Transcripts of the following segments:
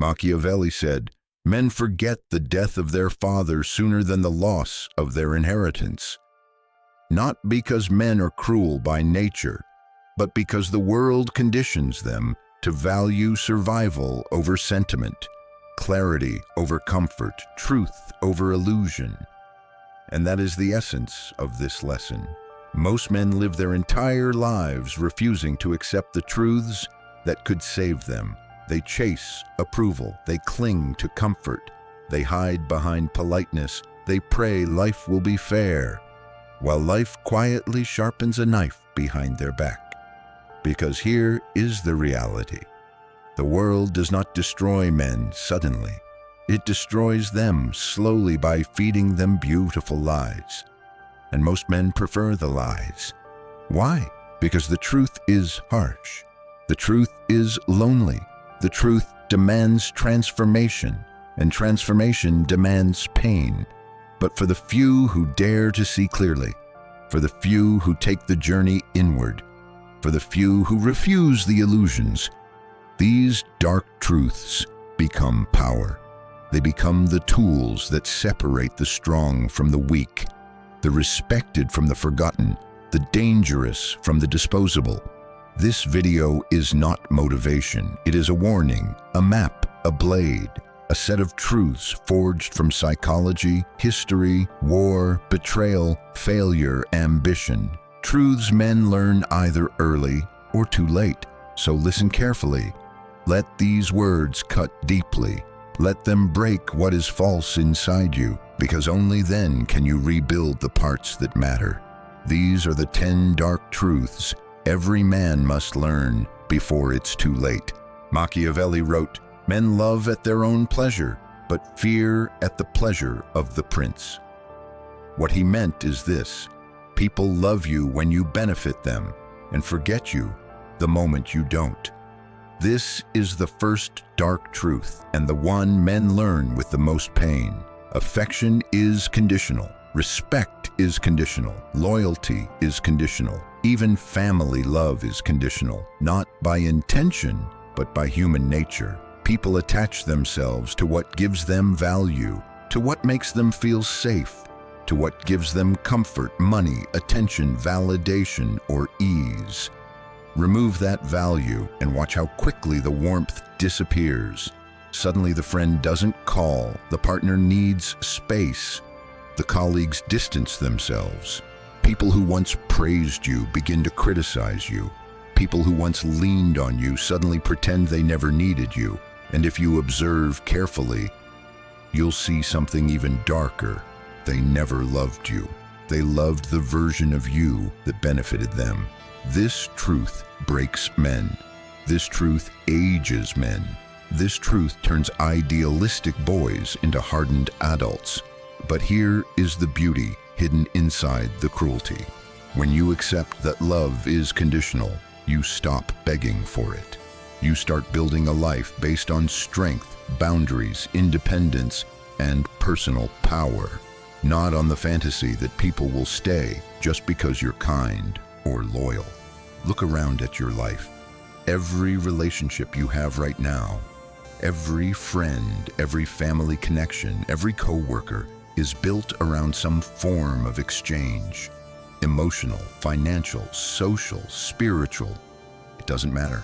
Machiavelli said, "Men forget the death of their father sooner than the loss of their inheritance." Not because men are cruel by nature, but because the world conditions them to value survival over sentiment, clarity over comfort, truth over illusion. And that is the essence of this lesson. Most men live their entire lives refusing to accept the truths that could save them. They chase approval, they cling to comfort, they hide behind politeness, they pray life will be fair, while life quietly sharpens a knife behind their back. Because here is the reality. The world does not destroy men suddenly. It destroys them slowly by feeding them beautiful lies. And most men prefer the lies. Why? Because the truth is harsh. The truth is lonely. The truth demands transformation, and transformation demands pain. But for the few who dare to see clearly, for the few who take the journey inward, for the few who refuse the illusions, these dark truths become power. They become the tools that separate the strong from the weak, the respected from the forgotten, the dangerous from the disposable. This video is not motivation. It is a warning, a map, a blade, a set of truths forged from psychology, history, war, betrayal, failure, ambition. Truths men learn either early or too late. So listen carefully. Let these words cut deeply. Let them break what is false inside you, because only then can you rebuild the parts that matter. These are the 10 dark truths every man must learn before it's too late. Machiavelli wrote, "Men love at their own pleasure, but fear at the pleasure of the prince." What he meant is this: people love you when you benefit them and forget you the moment you don't. This is the first dark truth, and the one men learn with the most pain. Affection is conditional. Respect is conditional. Loyalty is conditional. Even family love is conditional, not by intention, but by human nature. People attach themselves to what gives them value, to what makes them feel safe, to what gives them comfort, money, attention, validation, or ease. Remove that value and watch how quickly the warmth disappears. Suddenly the friend doesn't call, the partner needs space, the colleagues distance themselves. People who once praised you begin to criticize you. People who once leaned on you suddenly pretend they never needed you. And if you observe carefully, you'll see something even darker. They never loved you. They loved the version of you that benefited them. This truth breaks men. This truth ages men. This truth turns idealistic boys into hardened adults. But here is the beauty hidden inside the cruelty. When you accept that love is conditional, you stop begging for it. You start building a life based on strength, boundaries, independence, and personal power, not on the fantasy that people will stay just because you're kind or loyal. Look around at your life. Every relationship you have right now, every friend, every family connection, every coworker is built around some form of exchange. Emotional, financial, social, spiritual. It doesn't matter.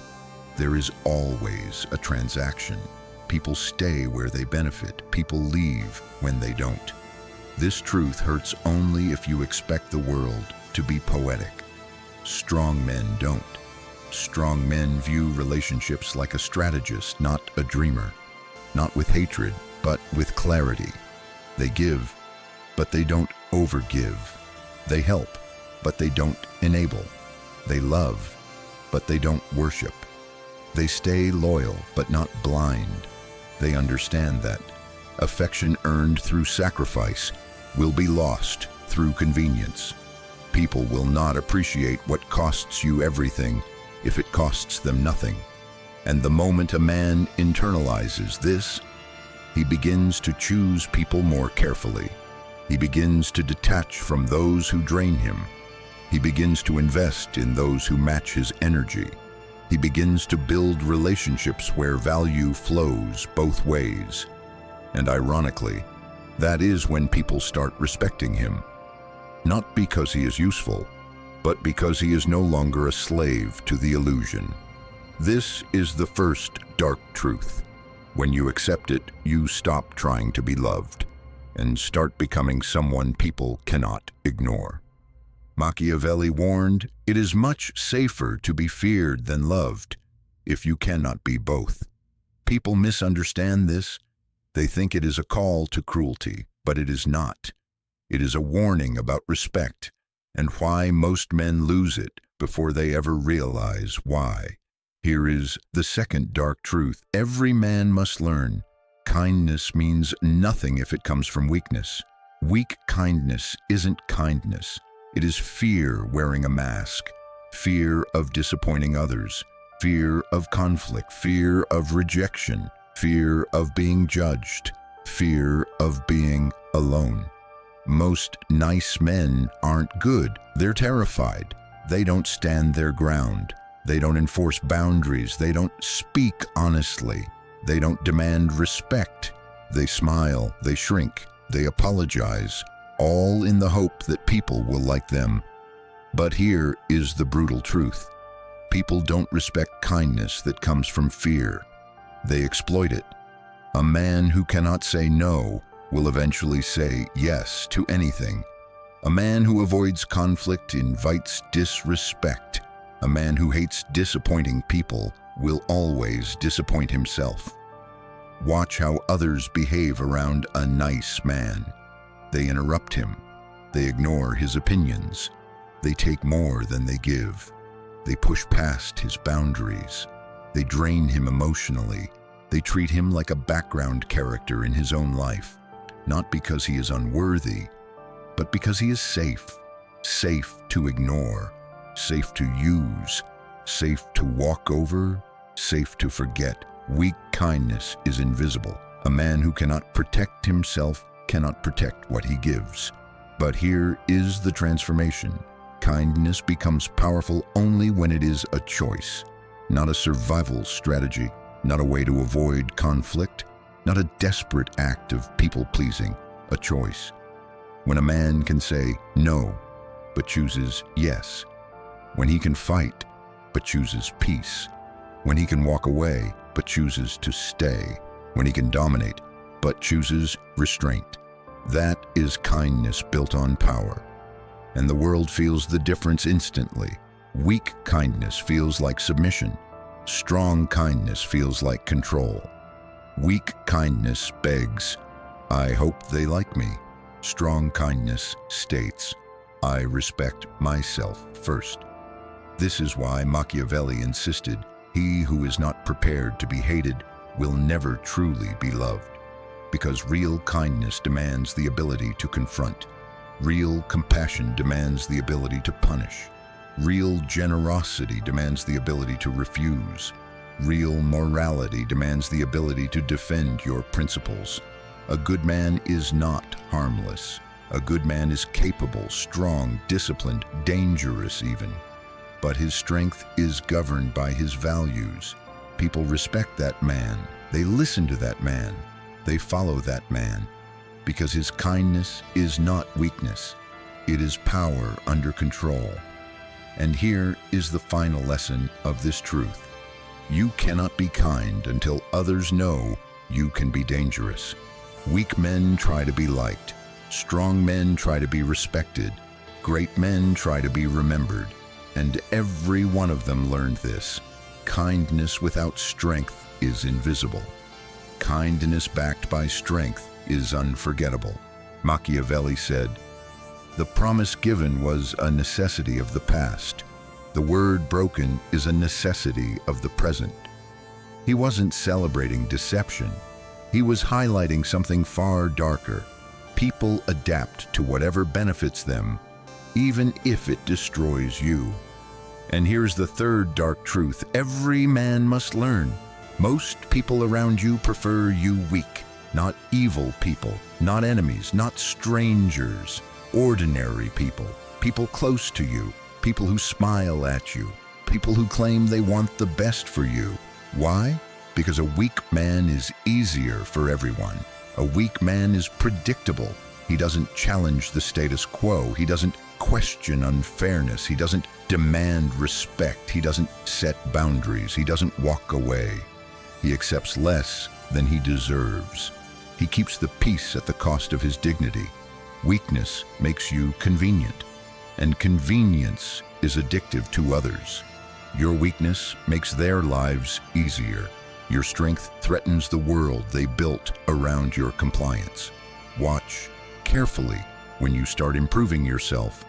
There is always a transaction. People stay where they benefit. People leave when they don't. This truth hurts only if you expect the world to be poetic. Strong men don't. Strong men view relationships like a strategist, not a dreamer. Not with hatred, but with clarity. They give, but they don't overgive. They help, but they don't enable. They love, but they don't worship. They stay loyal, but not blind. They understand that affection earned through sacrifice will be lost through convenience. People will not appreciate what costs you everything if it costs them nothing. And the moment a man internalizes this, he begins to choose people more carefully. He begins to detach from those who drain him. He begins to invest in those who match his energy. He begins to build relationships where value flows both ways. And ironically, that is when people start respecting him. Not because he is useful, but because he is no longer a slave to the illusion. This is the first dark truth. When you accept it, you stop trying to be loved and start becoming someone people cannot ignore. Machiavelli warned, "It is much safer to be feared than loved, if you cannot be both." People misunderstand this. They think it is a call to cruelty, but it is not. It is a warning about respect and why most men lose it before they ever realize why. Here is the second dark truth every man must learn. Kindness means nothing if it comes from weakness. Weak kindness isn't kindness. It is fear wearing a mask, fear of disappointing others, fear of conflict, fear of rejection, fear of being judged, fear of being alone. Most nice men aren't good. They're terrified. They don't stand their ground. They don't enforce boundaries. They don't speak honestly. They don't demand respect. They smile. They shrink. They apologize, all in the hope that people will like them. But here is the brutal truth. People don't respect kindness that comes from fear. They exploit it. A man who cannot say no will eventually say yes to anything. A man who avoids conflict invites disrespect. A man who hates disappointing people will always disappoint himself. Watch how others behave around a nice man. They interrupt him. They ignore his opinions. They take more than they give. They push past his boundaries. They drain him emotionally. They treat him like a background character in his own life, not because he is unworthy, but because he is safe. Safe to ignore, safe to use, safe to walk over, safe to forget. Weak kindness is invisible. A man who cannot protect himself cannot protect what he gives. But here is the transformation. Kindness becomes powerful only when it is a choice, not a survival strategy, not a way to avoid conflict, not a desperate act of people-pleasing, a choice. When a man can say no, but chooses yes. When he can fight, but chooses peace. When he can walk away, but chooses to stay. When he can dominate, but chooses restraint. That is kindness built on power. And the world feels the difference instantly. Weak kindness feels like submission. Strong kindness feels like control. Weak kindness begs, "I hope they like me." Strong kindness states, "I respect myself first." This is why Machiavelli insisted, "He who is not prepared to be hated will never truly be loved." Because real kindness demands the ability to confront. Real compassion demands the ability to punish. Real generosity demands the ability to refuse. Real morality demands the ability to defend your principles. A good man is not harmless. A good man is capable, strong, disciplined, dangerous even. But his strength is governed by his values. People respect that man. They listen to that man. They follow that man. Because his kindness is not weakness. It is power under control. And here is the final lesson of this truth. You cannot be kind until others know you can be dangerous. Weak men try to be liked. Strong men try to be respected. Great men try to be remembered. And every one of them learned this. Kindness without strength is invisible. Kindness backed by strength is unforgettable. Machiavelli said, "The promise given was a necessity of the past. The word broken is a necessity of the present." He wasn't celebrating deception. He was highlighting something far darker. People adapt to whatever benefits them, even if it destroys you. And here's the third dark truth every man must learn. Most people around you prefer you weak, not evil people, not enemies, not strangers, ordinary people, people close to you, people who smile at you, people who claim they want the best for you. Why? Because a weak man is easier for everyone. A weak man is predictable. He doesn't challenge the status quo. He doesn't question unfairness. He doesn't demand respect. He doesn't set boundaries. He doesn't walk away. He accepts less than he deserves. He keeps the peace at the cost of his dignity. Weakness makes you convenient, and convenience is addictive to others. Your weakness makes their lives easier. Your strength threatens the world they built around your compliance. Watch carefully when you start improving yourself.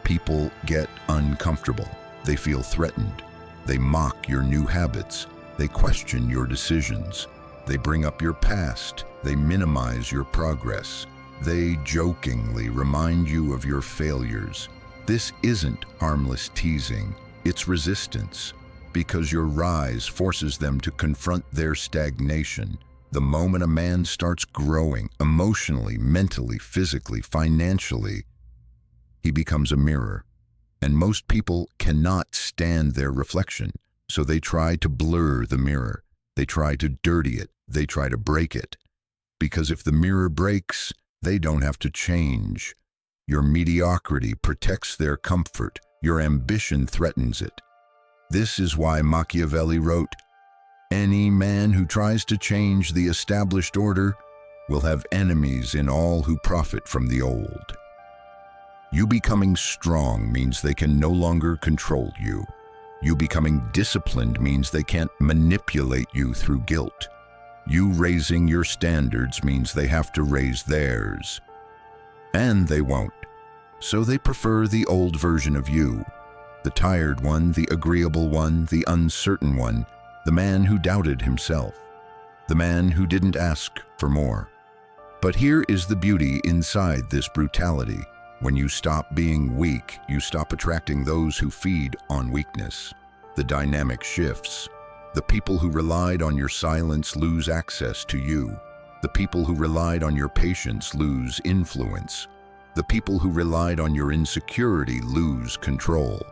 People get uncomfortable. They feel threatened. They mock your new habits. They question your decisions. They bring up your past. They minimize your progress. They jokingly remind you of your failures. This isn't harmless teasing. It's resistance, because your rise forces them to confront their stagnation. The moment a man starts growing, emotionally, mentally, physically, financially, he becomes a mirror. And most people cannot stand their reflection, so they try to blur the mirror. They try to dirty it. They try to break it. Because if the mirror breaks, they don't have to change. Your mediocrity protects their comfort. Your ambition threatens it. This is why Machiavelli wrote, "Any man who tries to change the established order will have enemies in all who profit from the old." You becoming strong means they can no longer control you. You becoming disciplined means they can't manipulate you through guilt. You raising your standards means they have to raise theirs. And they won't. So they prefer the old version of you. The tired one, the agreeable one, the uncertain one, the man who doubted himself, the man who didn't ask for more. But here is the beauty inside this brutality. When you stop being weak, you stop attracting those who feed on weakness. The dynamic shifts. The people who relied on your silence lose access to you. The people who relied on your patience lose influence. The people who relied on your insecurity lose control.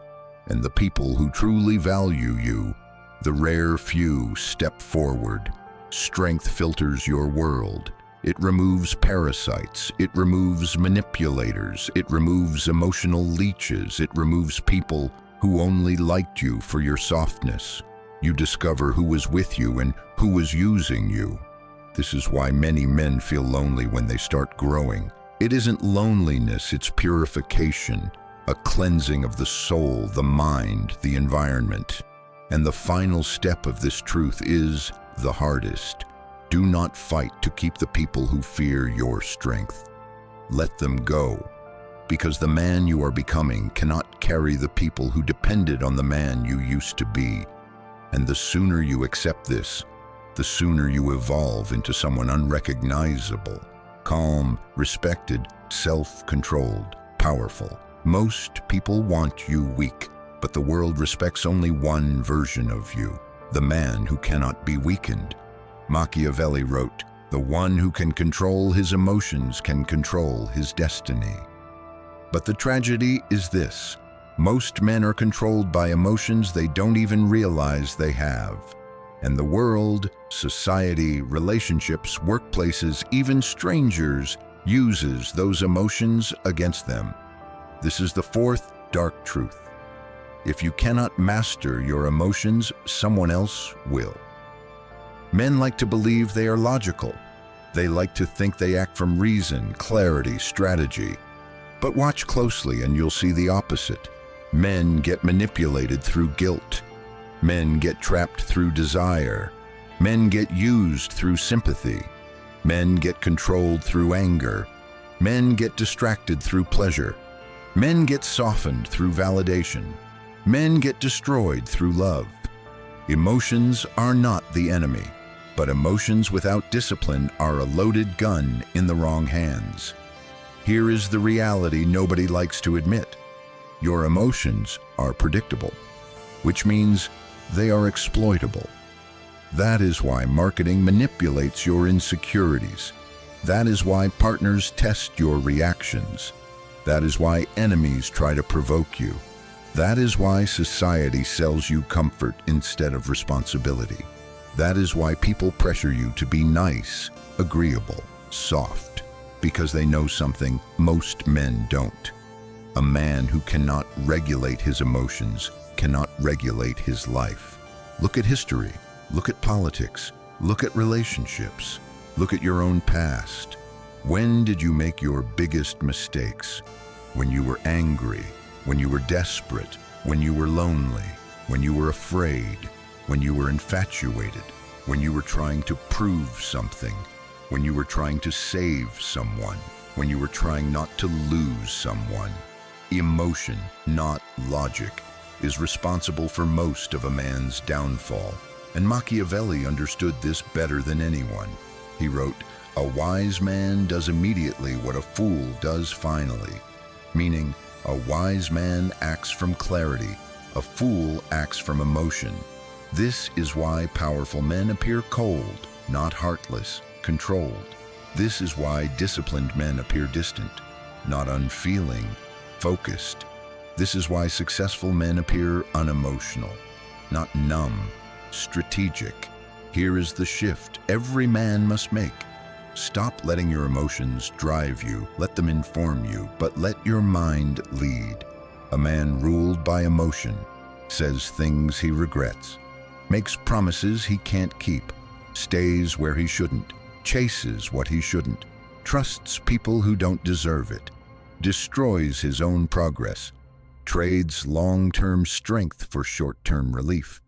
And the people who truly value you, the rare few, step forward. Strength filters your world. It removes parasites. It removes manipulators. It removes emotional leeches. It removes people who only liked you for your softness. You discover who was with you and who was using you. This is why many men feel lonely when they start growing. It isn't loneliness, it's purification, a cleansing of the soul, the mind, the environment. And the final step of this truth is the hardest. Do not fight to keep the people who fear your strength. Let them go, because the man you are becoming cannot carry the people who depended on the man you used to be. And the sooner you accept this, the sooner you evolve into someone unrecognizable, calm, respected, self-controlled, powerful. Most people want you weak, but the world respects only one version of you, the man who cannot be weakened. Machiavelli wrote, "The one who can control his emotions can control his destiny." But the tragedy is this: most men are controlled by emotions they don't even realize they have. And the world, society, relationships, workplaces, even strangers, uses those emotions against them. This is the fourth dark truth. If you cannot master your emotions, someone else will. Men like to believe they are logical. They like to think they act from reason, clarity, strategy. But watch closely and you'll see the opposite. Men get manipulated through guilt. Men get trapped through desire. Men get used through sympathy. Men get controlled through anger. Men get distracted through pleasure. Men get softened through validation. Men get destroyed through love. Emotions are not the enemy, but emotions without discipline are a loaded gun in the wrong hands. Here is the reality nobody likes to admit. Your emotions are predictable, which means they are exploitable. That is why marketing manipulates your insecurities. That is why partners test your reactions. That is why enemies try to provoke you. That is why society sells you comfort instead of responsibility. That is why people pressure you to be nice, agreeable, soft, because they know something most men don't. A man who cannot regulate his emotions cannot regulate his life. Look at history, look at politics, look at relationships, look at your own past. When did you make your biggest mistakes? When you were angry, when you were desperate, when you were lonely, when you were afraid, when you were infatuated, when you were trying to prove something, when you were trying to save someone, when you were trying not to lose someone. Emotion, not logic, is responsible for most of a man's downfall, and Machiavelli understood this better than anyone. He wrote, "A wise man does immediately what a fool does finally," meaning a wise man acts from clarity, a fool acts from emotion. This is why powerful men appear cold, not heartless, controlled. This is why disciplined men appear distant, not unfeeling, focused. This is why successful men appear unemotional, not numb, strategic. Here is the shift every man must make. Stop letting your emotions drive you, let them inform you, but let your mind lead. A man ruled by emotion says things he regrets, makes promises he can't keep, stays where he shouldn't, chases what he shouldn't, trusts people who don't deserve it, destroys his own progress, trades long-term strength for short-term relief.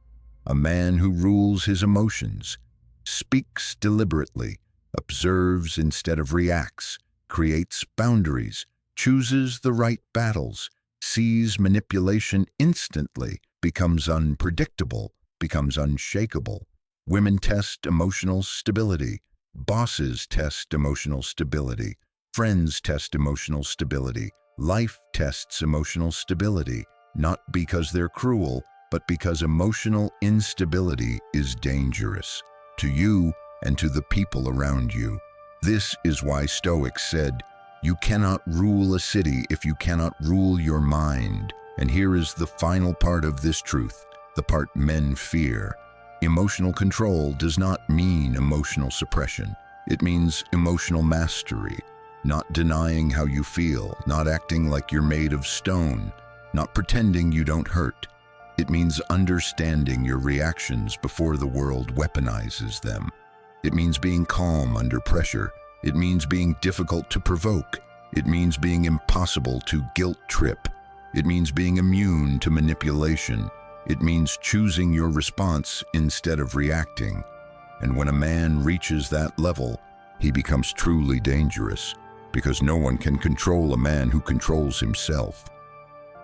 A man who rules his emotions, speaks deliberately, observes instead of reacts, creates boundaries, chooses the right battles, sees manipulation instantly, becomes unpredictable, becomes unshakable. Women test emotional stability. Bosses test emotional stability. Friends test emotional stability. Life tests emotional stability, not because they're cruel, but because emotional instability is dangerous to you and to the people around you. This is why Stoics said, "You cannot rule a city if you cannot rule your mind." And here is the final part of this truth, the part men fear. Emotional control does not mean emotional suppression. It means emotional mastery, not denying how you feel, not acting like you're made of stone, not pretending you don't hurt. It means understanding your reactions before the world weaponizes them. It means being calm under pressure. It means being difficult to provoke. It means being impossible to guilt trip. It means being immune to manipulation. It means choosing your response instead of reacting. And when a man reaches that level, he becomes truly dangerous, because no one can control a man who controls himself.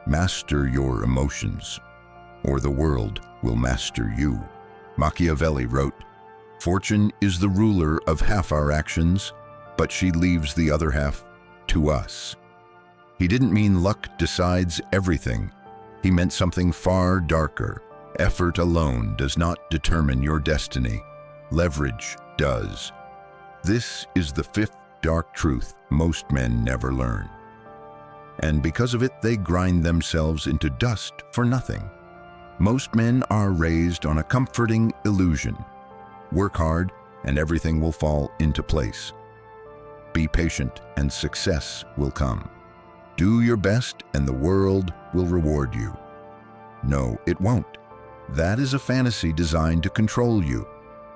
Master your emotions, or the world will master you. Machiavelli wrote, "Fortune is the ruler of half our actions, but she leaves the other half to us." He didn't mean luck decides everything. He meant something far darker. Effort alone does not determine your destiny. Leverage does. This is the fifth dark truth most men never learn. And because of it, they grind themselves into dust for nothing. Most men are raised on a comforting illusion. Work hard and everything will fall into place. Be patient and success will come. Do your best and the world will reward you. No, it won't. That is a fantasy designed to control you,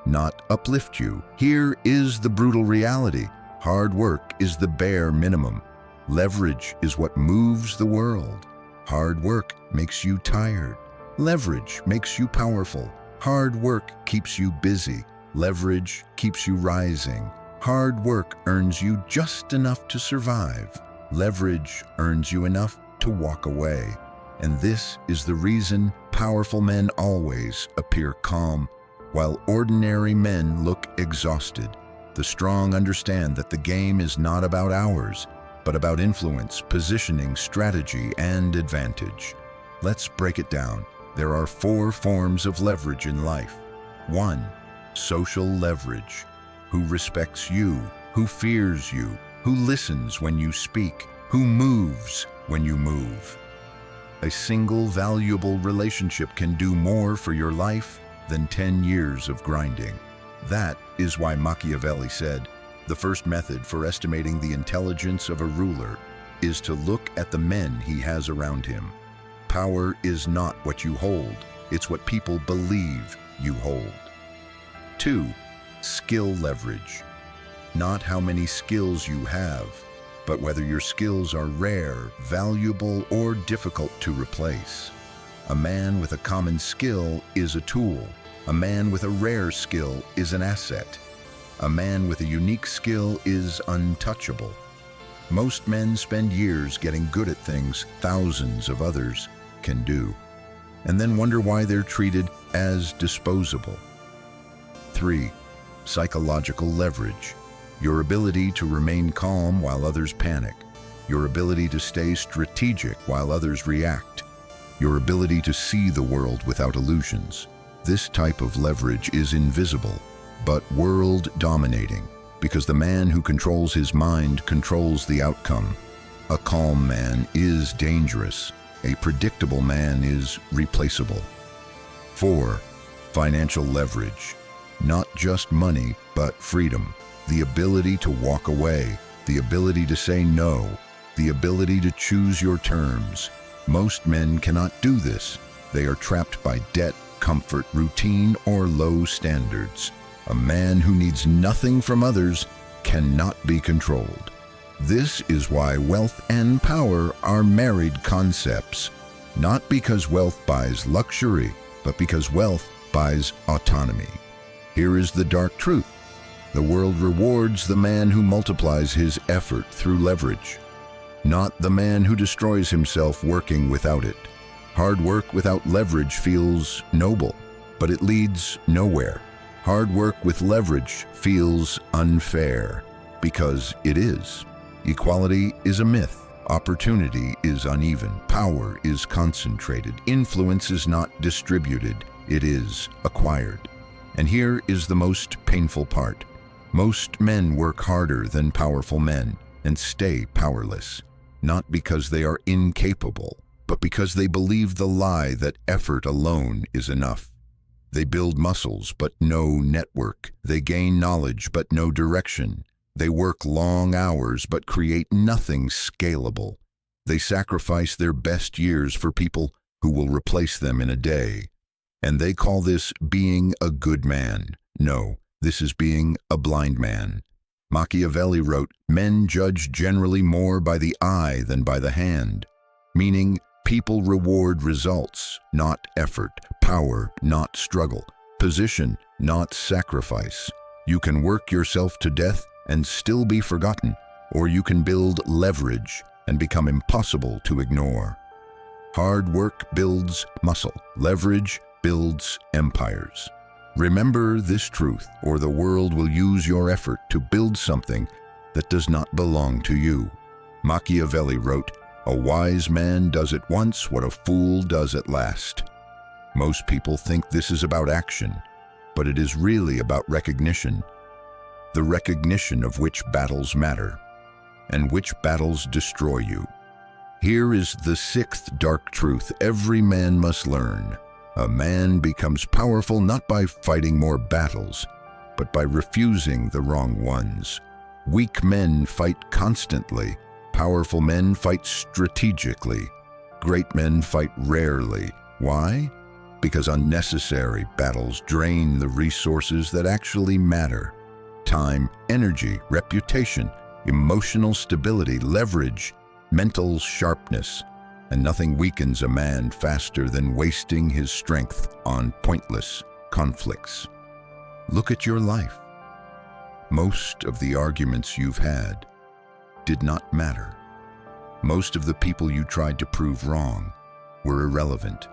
not uplift you. Here is the brutal reality. Hard work is the bare minimum. Leverage is what moves the world. Hard work makes you tired. Leverage makes you powerful. Hard work keeps you busy. Leverage keeps you rising. Hard work earns you just enough to survive. Leverage earns you enough to walk away. And this is the reason powerful men always appear calm, while ordinary men look exhausted. The strong understand that the game is not about hours, but about influence, positioning, strategy, and advantage. Let's break it down. There are 4 forms of leverage in life. 1. Social leverage. Who respects you, who fears you, who listens when you speak, who moves when you move. A single valuable relationship can do more for your life than 10 years of grinding. That is why Machiavelli said, the first method for estimating the intelligence of a ruler is to look at the men he has around him. Power is not what you hold, it's what people believe you hold. 2. Skill leverage. Not how many skills you have, but whether your skills are rare, valuable, or difficult to replace. A man with a common skill is a tool. A man with a rare skill is an asset. A man with a unique skill is untouchable. Most men spend years getting good at things thousands of others can do, and then wonder why they're treated as disposable. 3. Psychological leverage. Your ability to remain calm while others panic. Your ability to stay strategic while others react. Your ability to see the world without illusions. This type of leverage is invisible, but world-dominating, because the man who controls his mind controls the outcome. A calm man is dangerous. A predictable man is replaceable. 4. Financial leverage. Not just money, but freedom. The ability to walk away, the ability to say no, the ability to choose your terms. Most men cannot do this. They are trapped by debt, comfort, routine, or low standards. A man who needs nothing from others cannot be controlled. This is why wealth and power are married concepts, not because wealth buys luxury, but because wealth buys autonomy. Here is the dark truth. The world rewards the man who multiplies his effort through leverage, not the man who destroys himself working without it. Hard work without leverage feels noble, but it leads nowhere. Hard work with leverage feels unfair, because it is. Equality is a myth. Opportunity is uneven. Power is concentrated. Influence is not distributed. It is acquired. And here is the most painful part. Most men work harder than powerful men and stay powerless, not because they are incapable, but because they believe the lie that effort alone is enough. They build muscles, but no network. They gain knowledge, but no direction. They work long hours, but create nothing scalable. They sacrifice their best years for people who will replace them in a day. And they call this being a good man. No, this is being a blind man. Machiavelli wrote, "Men judge generally more by the eye than by the hand," meaning people reward results, not effort, power, not struggle, position, not sacrifice. You can work yourself to death and still be forgotten, or you can build leverage and become impossible to ignore. Hard work builds muscle. Leverage builds empires. Remember this truth, or the world will use your effort to build something that does not belong to you. Machiavelli wrote, "A wise man does at once what a fool does at last." Most people think this is about action, but it is really about recognition. The recognition of which battles matter, and which battles destroy you. Here is the sixth dark truth every man must learn. A man becomes powerful not by fighting more battles, but by refusing the wrong ones. Weak men fight constantly. Powerful men fight strategically. Great men fight rarely. Why? Because unnecessary battles drain the resources that actually matter. Time, energy, reputation, emotional stability, leverage, mental sharpness. And nothing weakens a man faster than wasting his strength on pointless conflicts. Look at your life. Most of the arguments you've had did not matter. Most of the people you tried to prove wrong were irrelevant.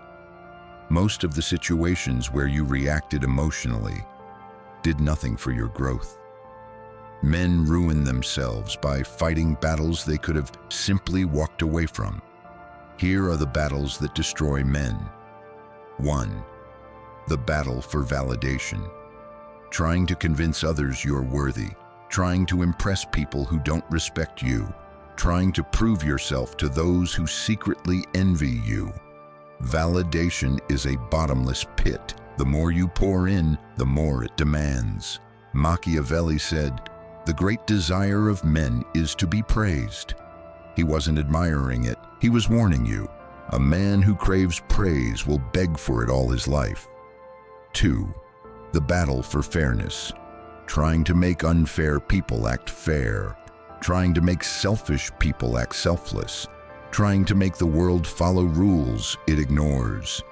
Most of the situations where you reacted emotionally did nothing for your growth. Men ruin themselves by fighting battles they could have simply walked away from. Here are the battles that destroy men. 1. The battle for validation. Trying to convince others you're worthy. Trying to impress people who don't respect you. trying to prove yourself to those who secretly envy you. Validation is a bottomless pit. The more you pour in, the more it demands. Machiavelli said, "The great desire of men is to be praised." He wasn't admiring it, he was warning you. A man who craves praise will beg for it all his life. 2. The battle for fairness. Trying to make unfair people act fair. Trying to make selfish people act selfless. Trying to make the world follow rules it ignores.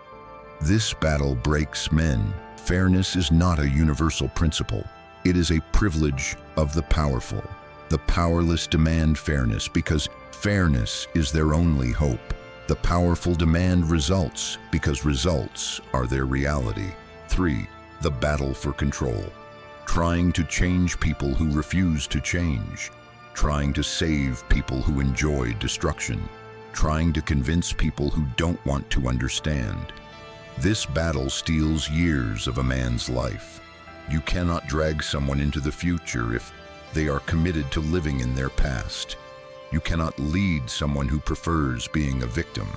This battle breaks men. Fairness is not a universal principle. It is a privilege of the powerful. The powerless demand fairness because fairness is their only hope. The powerful demand results because results are their reality. 3. The battle for control. Trying to change people who refuse to change. Trying to save people who enjoy destruction. Trying to convince people who don't want to understand. This battle steals years of a man's life. You cannot drag someone into the future if they are committed to living in their past. You cannot lead someone who prefers being a victim.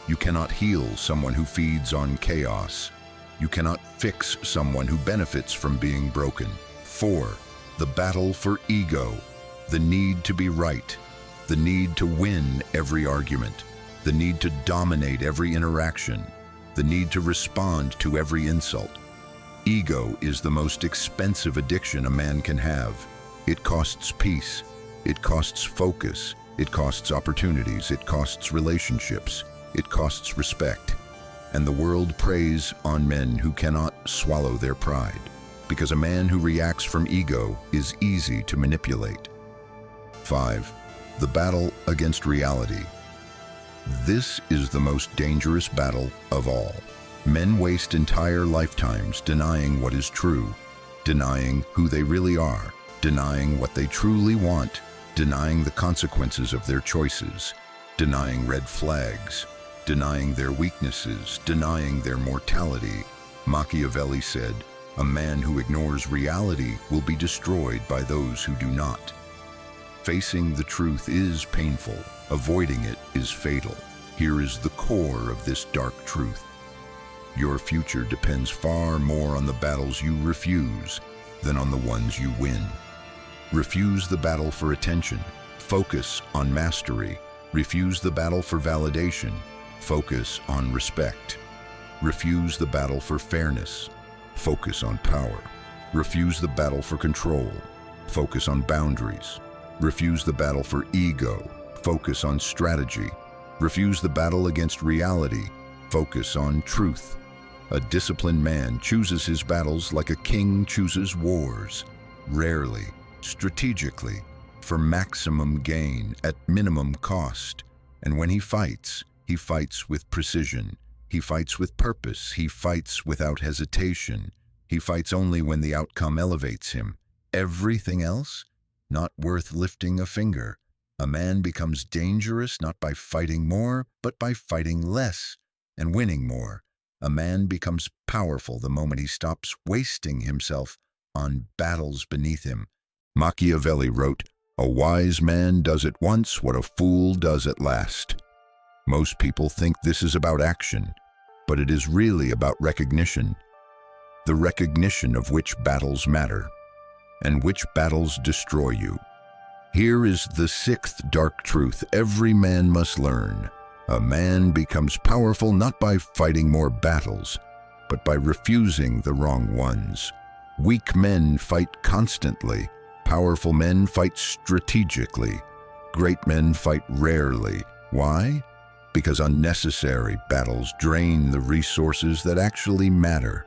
You cannot heal someone who feeds on chaos. You cannot fix someone who benefits from being broken. 4. The battle for ego. The need to be right. The need to win every argument. The need to dominate every interaction. The need to respond to every insult. Ego is the most expensive addiction a man can have. It costs peace. It costs focus. It costs opportunities. It costs relationships. It costs respect. And the world preys on men who cannot swallow their pride, because a man who reacts from ego is easy to manipulate. 5. The battle against reality. This is the most dangerous battle of all. Men waste entire lifetimes denying what is true, denying who they really are, denying what they truly want, denying the consequences of their choices, denying red flags, denying their weaknesses, denying their mortality. Machiavelli said, "A man who ignores reality will be destroyed by those who do not." Facing the truth is painful. Avoiding it is fatal. Here is the core of this dark truth. Your future depends far more on the battles you refuse than on the ones you win. Refuse the battle for attention. Focus on mastery. Refuse the battle for validation. Focus on respect. Refuse the battle for fairness. Focus on power. Refuse the battle for control. Focus on boundaries. Refuse the battle for ego. Focus on strategy. Refuse the battle against reality. Focus on truth. A disciplined man chooses his battles like a king chooses wars. Rarely, strategically, for maximum gain at minimum cost. And when he fights with precision. He fights with purpose. He fights without hesitation. He fights only when the outcome elevates him. Everything else, not worth lifting a finger. A man becomes dangerous not by fighting more, but by fighting less and winning more. A man becomes powerful the moment he stops wasting himself on battles beneath him. Machiavelli wrote, "A wise man does at once what a fool does at last." Most people think this is about action, but it is really about recognition. The recognition of which battles matter and which battles destroy you. Here is the 6th dark truth every man must learn. A man becomes powerful not by fighting more battles, but by refusing the wrong ones. Weak men fight constantly. Powerful men fight strategically. Great men fight rarely. Why? Because unnecessary battles drain the resources that actually matter.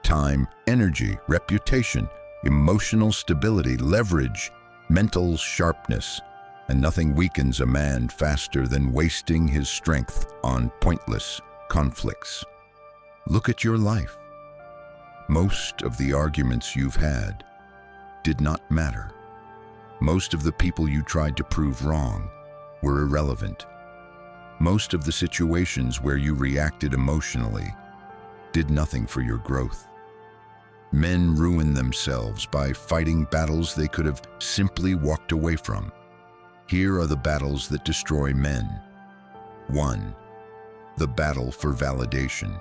Time, energy, reputation, emotional stability, leverage, mental sharpness, and nothing weakens a man faster than wasting his strength on pointless conflicts. Look at your life. Most of the arguments you've had did not matter. Most of the people you tried to prove wrong were irrelevant. Most of the situations where you reacted emotionally did nothing for your growth. Men ruin themselves by fighting battles they could have simply walked away from. Here are the battles that destroy men. 1. The battle for validation.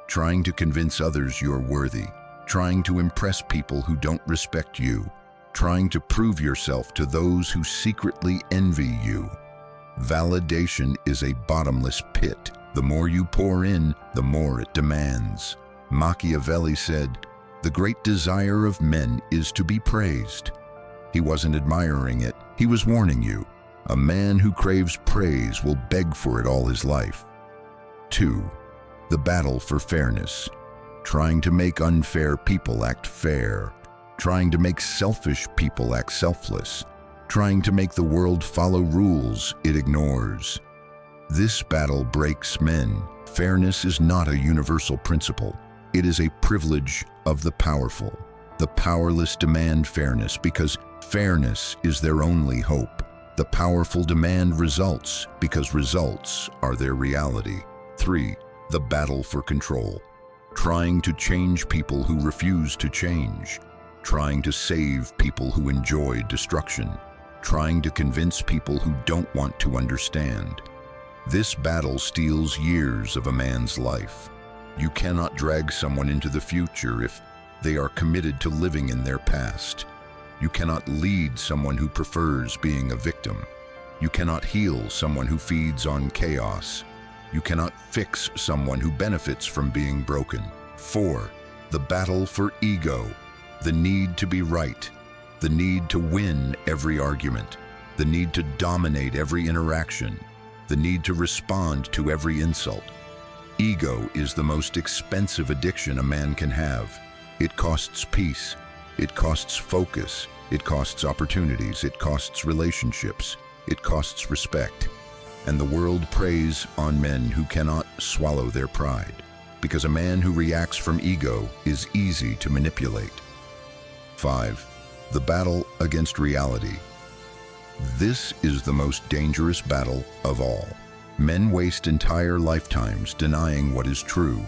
Trying to convince others you're worthy. Trying to impress people who don't respect you. Trying to prove yourself to those who secretly envy you. Validation is a bottomless pit. The more you pour in, the more it demands. Machiavelli said, "The great desire of men is to be praised." He wasn't admiring it, he was warning you. A man who craves praise will beg for it all his life. 2. The battle for fairness. Trying to make unfair people act fair. Trying to make selfish people act selfless. Trying to make the world follow rules it ignores. This battle breaks men. Fairness is not a universal principle. It is a privilege of the powerful. The powerless demand fairness because fairness is their only hope. The powerful demand results because results are their reality. 3. The battle for control. Trying to change people who refuse to change. Trying to save people who enjoy destruction. Trying to convince people who don't want to understand. This battle steals years of a man's life. You cannot drag someone into the future if they are committed to living in their past. You cannot lead someone who prefers being a victim. You cannot heal someone who feeds on chaos. You cannot fix someone who benefits from being broken. 4. The battle for ego. The need to be right. The need to win every argument. The need to dominate every interaction. The need to respond to every insult. Ego is the most expensive addiction a man can have. It costs peace. It costs focus. It costs opportunities. It costs relationships. It costs respect. And the world preys on men who cannot swallow their pride, because a man who reacts from ego is easy to manipulate. 5. The battle against reality. This is the most dangerous battle of all. Men waste entire lifetimes denying what is true,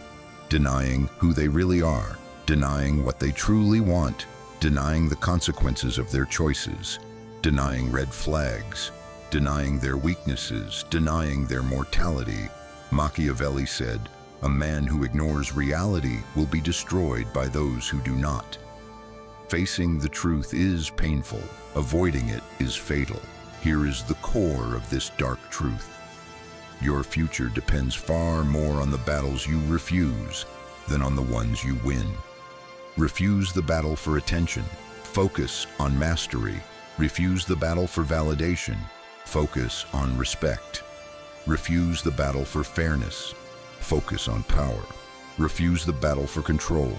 denying who they really are, denying what they truly want, denying the consequences of their choices, denying red flags, denying their weaknesses, denying their mortality. Machiavelli said, "A man who ignores reality will be destroyed by those who do not." Facing the truth is painful. Avoiding it is fatal. Here is the core of this dark truth. Your future depends far more on the battles you refuse than on the ones you win. Refuse the battle for attention. Focus on mastery. Refuse the battle for validation. Focus on respect. Refuse the battle for fairness. Focus on power. Refuse the battle for control.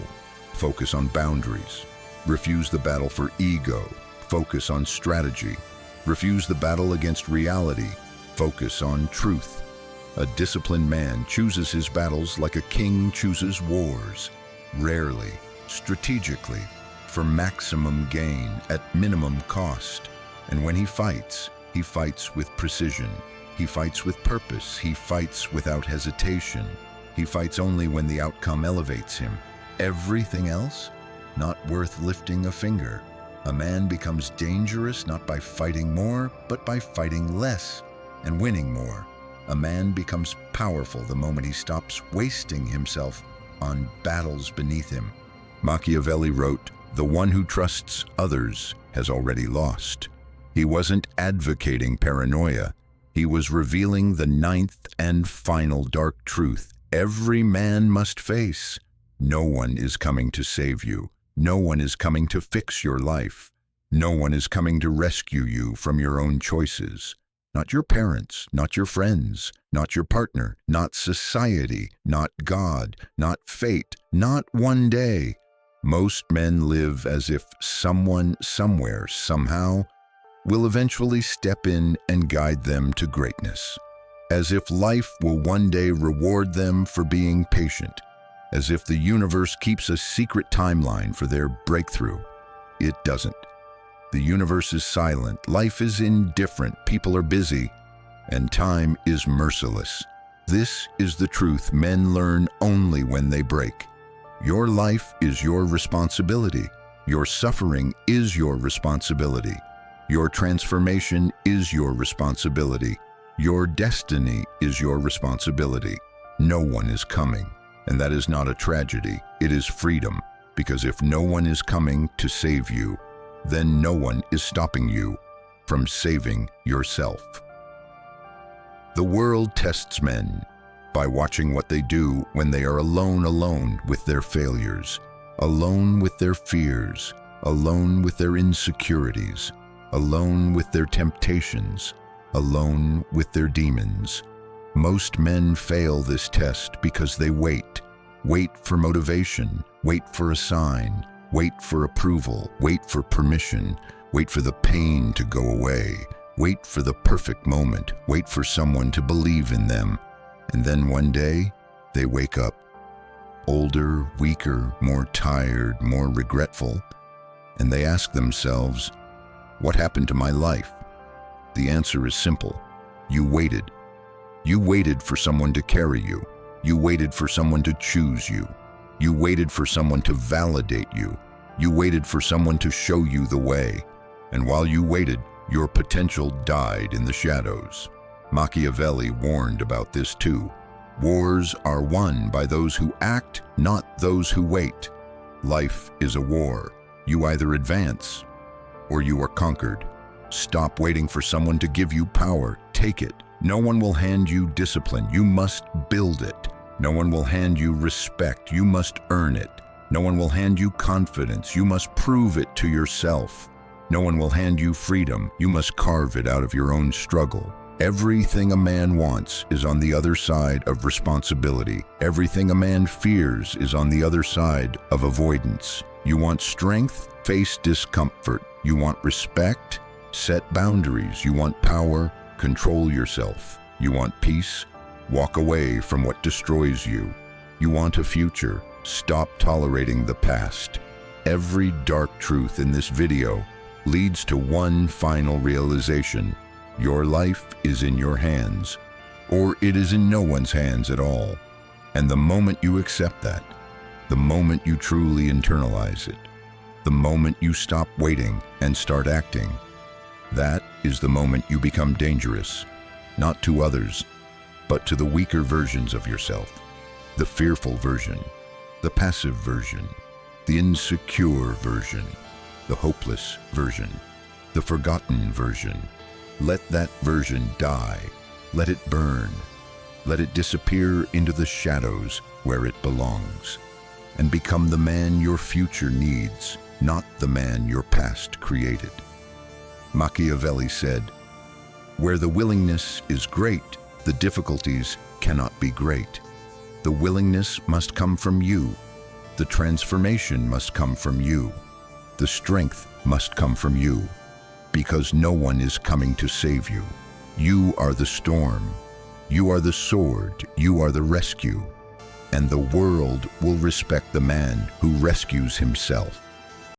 Focus on boundaries. Refuse the battle for ego. Focus on strategy. Refuse the battle against reality. Focus on truth. A disciplined man chooses his battles like a king chooses wars. Rarely, strategically, for maximum gain at minimum cost. And when he fights with precision. He fights with purpose. He fights without hesitation. He fights only when the outcome elevates him. Everything else, not worth lifting a finger. A man becomes dangerous not by fighting more, but by fighting less and winning more. A man becomes powerful the moment he stops wasting himself on battles beneath him. Machiavelli wrote, "The one who trusts others has already lost." He wasn't advocating paranoia. He was revealing the ninth and final dark truth every man must face. No one is coming to save you. No one is coming to fix your life. No one is coming to rescue you from your own choices. Not your parents, not your friends, not your partner, not society, not God, not fate, not one day. Most men live as if someone, somewhere, somehow, will eventually step in and guide them to greatness. As if life will one day reward them for being patient. As if the universe keeps a secret timeline for their breakthrough. It doesn't. The universe is silent, life is indifferent, people are busy, and time is merciless. This is the truth men learn only when they break. Your life is your responsibility. Your suffering is your responsibility. Your transformation is your responsibility. Your destiny is your responsibility. No one is coming, and that is not a tragedy, it is freedom, because if no one is coming to save you, then no one is stopping you from saving yourself. The world tests men by watching what they do when they are alone with their failures, alone with their fears, alone with their insecurities, alone with their temptations, alone with their demons. Most men fail this test because they wait for motivation, wait for a sign, wait for approval, wait for permission, wait for the pain to go away, wait for the perfect moment, wait for someone to believe in them. And then one day, they wake up, older, weaker, more tired, more regretful, and they ask themselves, what happened to my life? The answer is simple. You waited. You waited for someone to carry you. You waited for someone to choose you. You waited for someone to validate you. You waited for someone to show you the way. And while you waited, your potential died in the shadows. Machiavelli warned about this too. Wars are won by those who act, not those who wait. Life is a war. You either advance or you are conquered. Stop waiting for someone to give you power. Take it. No one will hand you discipline. You must build it. No one will hand you respect. You must earn it. No one will hand you confidence. You must prove it to yourself. No one will hand you freedom. You must carve it out of your own struggle. Everything a man wants is on the other side of responsibility. Everything a man fears is on the other side of avoidance. You want strength? Face discomfort. You want respect? Set boundaries. You want power? Control yourself. You want peace? Walk away from what destroys you. You want a future? Stop tolerating the past. Every dark truth in this video leads to one final realization. Your life is in your hands, or it is in no one's hands at all. And the moment you accept that, the moment you truly internalize it, the moment you stop waiting and start acting, that is the moment you become dangerous, not to others, but to the weaker versions of yourself, the fearful version, the passive version, the insecure version, the hopeless version, the forgotten version. Let that version die. Let it burn. Let it disappear into the shadows where it belongs, and become the man your future needs, not the man your past created. Machiavelli said, "Where the willingness is great, the difficulties cannot be great. The willingness must come from you. The transformation must come from you. The strength must come from you, because no one is coming to save you. You are the storm. You are the sword. You are the rescue. And the world will respect the man who rescues himself."